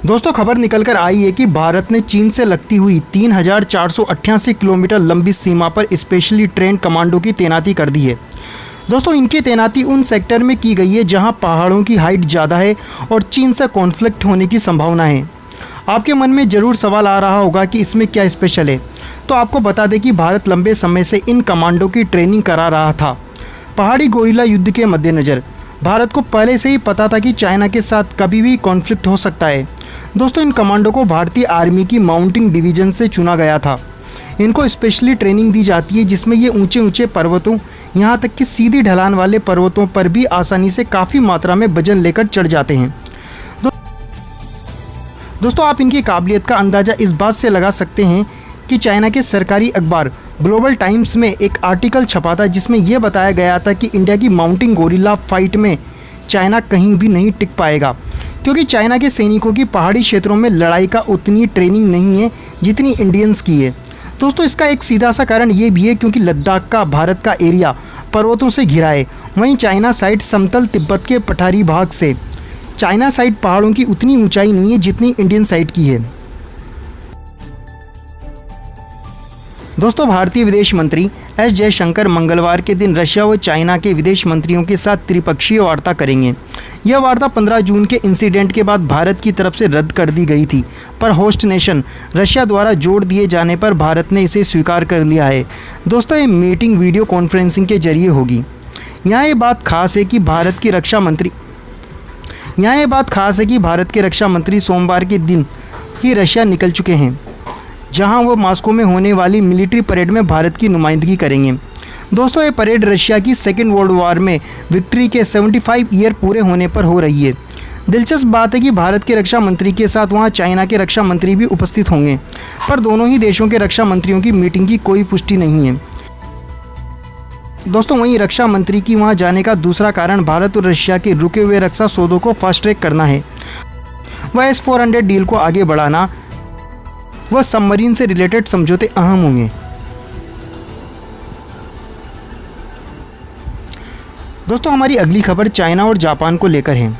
दोस्तों खबर निकलकर आई है कि भारत ने चीन से लगती हुई 3,488 किलोमीटर लंबी सीमा पर स्पेशली ट्रेन्ड कमांडो की तैनाती कर दी है। दोस्तों इनकी तैनाती उन सेक्टर में की गई है जहां पहाड़ों की हाइट ज़्यादा है और चीन से कॉन्फ्लिक्ट होने की संभावना है। आपके मन में ज़रूर सवाल आ रहा होगा कि इसमें क्या स्पेशल है। तो आपको बता दें कि भारत लंबे समय से इन कमांडो की ट्रेनिंग करा रहा था। पहाड़ी गोरिल्ला युद्ध के मद्देनज़र भारत को पहले से ही पता था कि चाइना के साथ कभी भी कॉन्फ्लिक्ट हो सकता है। दोस्तों इन कमांडो को भारतीय आर्मी की माउंटिंग डिवीज़न से चुना गया था। इनको स्पेशली ट्रेनिंग दी जाती है जिसमें ये ऊंचे ऊंचे पर्वतों, यहाँ तक कि सीधी ढलान वाले पर्वतों पर भी आसानी से काफ़ी मात्रा में वजन लेकर चढ़ जाते हैं। दोस्तों आप इनकी काबिलियत का अंदाज़ा इस बात से लगा सकते हैं कि चाइना के सरकारी अखबार ग्लोबल टाइम्स में एक आर्टिकल छपा था जिसमें यह बताया गया था कि इंडिया की माउंटिंग गोरिल्ला फाइट में चाइना कहीं भी नहीं टिक पाएगा, क्योंकि चाइना के सैनिकों की पहाड़ी क्षेत्रों में लड़ाई का उतनी ट्रेनिंग नहीं है जितनी इंडियंस की है। दोस्तों इसका एक सीधा सा कारण ये भी है क्योंकि लद्दाख का भारत का एरिया पर्वतों से घिरा है, वहीं चाइना साइड समतल तिब्बत के पठारी भाग से। चाइना साइड पहाड़ों की उतनी ऊंचाई नहीं है जितनी इंडियन साइड की है। दोस्तों भारतीय विदेश मंत्री एस जयशंकर मंगलवार के दिन रशिया व चाइना के विदेश मंत्रियों के साथ त्रिपक्षीय वार्ता करेंगे। यह वार्ता 15 जून के इंसिडेंट के बाद भारत की तरफ से रद्द कर दी गई थी, पर होस्ट नेशन रशिया द्वारा जोड़ दिए जाने पर भारत ने इसे स्वीकार कर लिया है। दोस्तों ये मीटिंग वीडियो कॉन्फ्रेंसिंग के जरिए होगी। यहाँ ये बात खास है कि भारत के रक्षा मंत्री सोमवार के दिन ही रशिया निकल चुके हैं, जहां वो मॉस्को में होने वाली मिलिट्री परेड में भारत की नुमाइंदगी करेंगे। दोस्तों ये परेड रशिया की सेकेंड वर्ल्ड वॉर में विक्ट्री के 75 ईयर पूरे होने पर हो रही है। दिलचस्प बात है कि भारत के रक्षा मंत्री के साथ वहां चाइना के रक्षा मंत्री भी उपस्थित होंगे, पर दोनों ही देशों के रक्षा मंत्रियों की मीटिंग की कोई पुष्टि नहीं है। दोस्तों वहीं रक्षा मंत्री की वहां जाने का दूसरा कारण भारत और रशिया के रुके हुए रक्षा सौदों को फास्ट ट्रैक करना है। वह S-400 डील को आगे बढ़ाना वह सबमरीन से रिलेटेड समझौते अहम होंगे। दोस्तों हमारी अगली खबर चाइना और जापान को लेकर है।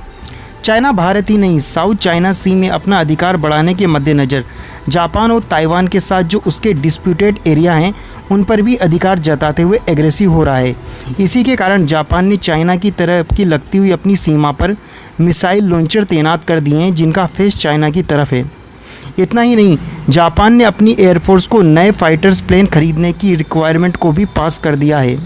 चाइना भारत ही नहीं साउथ चाइना सी में अपना अधिकार बढ़ाने के मद्देनज़र जापान और ताइवान के साथ जो उसके डिस्प्यूटेड एरिया हैं उन पर भी अधिकार जताते हुए एग्रेसिव हो रहा है। इसी के कारण जापान ने चाइना की तरफ की लगती हुई अपनी सीमा पर मिसाइल लॉन्चर तैनात कर दिए हैं जिनका फेस चाइना की तरफ है। इतना ही नहीं, जापान ने अपनी एयरफोर्स को नए फाइटर्स प्लेन खरीदने की रिक्वायरमेंट को भी पास कर दिया है।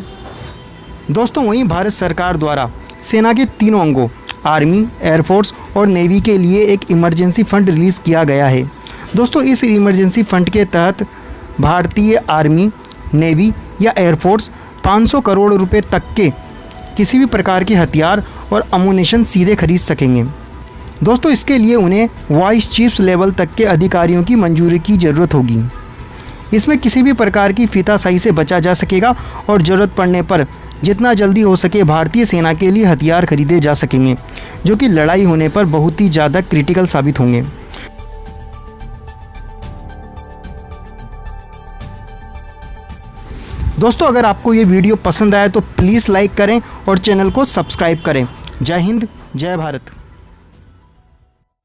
दोस्तों वहीं भारत सरकार द्वारा सेना के तीनों अंगों आर्मी, एयरफोर्स और नेवी के लिए एक इमरजेंसी फंड रिलीज़ किया गया है। दोस्तों इस इमरजेंसी फंड के तहत भारतीय आर्मी, नेवी या एयरफोर्स 500 करोड़ रुपए तक के किसी भी प्रकार के हथियार और अम्यूनिशन सीधे खरीद सकेंगे। दोस्तों इसके लिए उन्हें वाइस चीफ्स लेवल तक के अधिकारियों की मंजूरी की ज़रूरत होगी। इसमें किसी भी प्रकार की फीताशाही से बचा जा सकेगा और ज़रूरत पड़ने पर जितना जल्दी हो सके भारतीय सेना के लिए हथियार खरीदे जा सकेंगे, जो कि लड़ाई होने पर बहुत ही ज़्यादा क्रिटिकल साबित होंगे। दोस्तों अगर आपको ये वीडियो पसंद आया तो प्लीज़ लाइक करें और चैनल को सब्सक्राइब करें। जय हिंद, जय भारत।